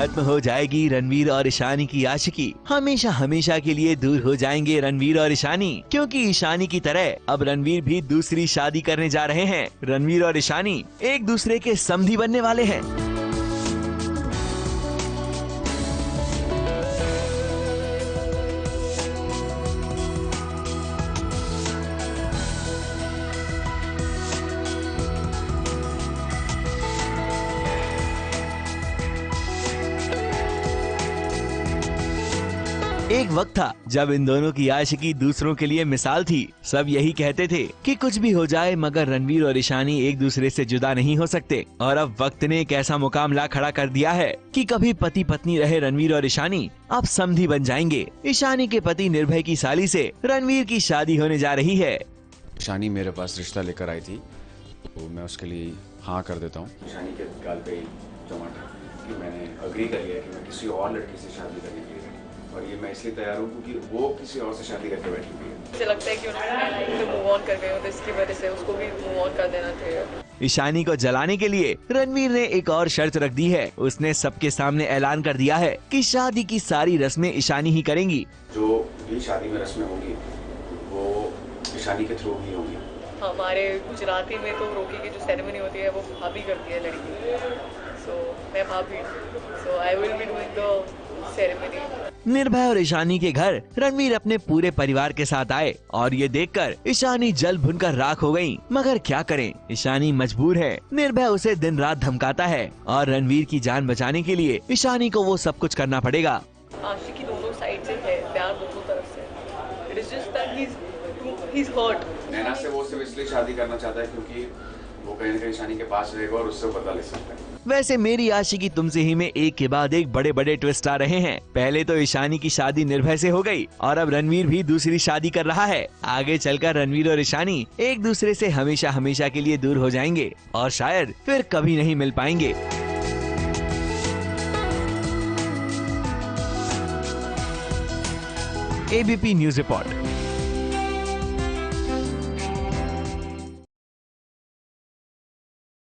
खत्म हो जाएगी रणवीर और ईशानी की आशिकी। हमेशा हमेशा के लिए दूर हो जाएंगे रणवीर और ईशानी, क्योंकि ईशानी की तरह अब रणवीर भी दूसरी शादी करने जा रहे हैं। रणवीर और ईशानी एक दूसरे के समधी बनने वाले हैं। एक वक्त था जब इन दोनों की आशिकी दूसरों के लिए मिसाल थी। सब यही कहते थे कि कुछ भी हो जाए मगर रणवीर और ईशानी एक दूसरे से जुदा नहीं हो सकते। और अब वक्त ने एक ऐसा मुकाम ला खड़ा कर दिया है कि कभी पति पत्नी रहे रणवीर और ईशानी अब समधी बन जाएंगे। ईशानी के पति निर्भय की साली से रणवीर की शादी होने जा रही है। ईशानी मेरे पास रिश्ता लेकर आई थी तो मैं उसके लिए हाँ कर देता हूँ। ईशानी के गाल पे टमाटर कि मैंने अग्री कर लिया कि मैं किसी और लड़की से शादी करने के लिए, और ये मैं इसलिए तैयार हूँ क्योंकि वो किसी और से शादी करके बैठी हुई है। मुझे लगता है कि उन्होंने मूव ऑन कर गए हो तो इसकी वजह से उसको भी मूव ऑन कर देना चाहिए। ईशानी को जलाने के लिए रणवीर ने एक और शर्त रख दी है। उसने सबके सामने ऐलान कर दिया है कि शादी की सारी रस्में ईशानी ही करेंगी। जो भी शादी में रस्में होंगी वो ईशानी के थ्रू ही होंगी। हमारे गुजराती में तो रोकी की जो सेरेमनी होती है वो भाभी करती है लड़की, सो मैं भाभी, so I will be doing the ceremony. Nirbhay और ईशानी के घर रणवीर अपने पूरे परिवार के साथ आए और ये देखकर ईशानी जल भुनकर राख हो गयी। मगर क्या करें, ईशानी मजबूर है। निर्भय उसे दिन रात धमकाता है और रणवीर की जान बचाने के लिए ईशानी को वो सब कुछ करना पड़ेगा। आशिकी दोनों साइड से है, प्यार दोनों तरफ से। It is just that he is hurt. Naina से वो सिर्फ इसलिए शादी करना चाहता है क्योंकि वो कहीं न कहीं ईशानी के पास रहेगा और उससे बदला ले सकता है। वैसे मेरी आशिकी तुमसे ही में एक के बाद एक बड़े बड़े ट्विस्ट आ रहे हैं। पहले तो ईशानी की शादी निर्भय से हो गई और अब रणवीर भी दूसरी शादी कर रहा है। आगे चलकर रणवीर और ईशानी एक दूसरे से हमेशा हमेशा के लिए दूर हो जाएंगे और शायद फिर कभी नहीं मिल पाएंगे। ABP news report.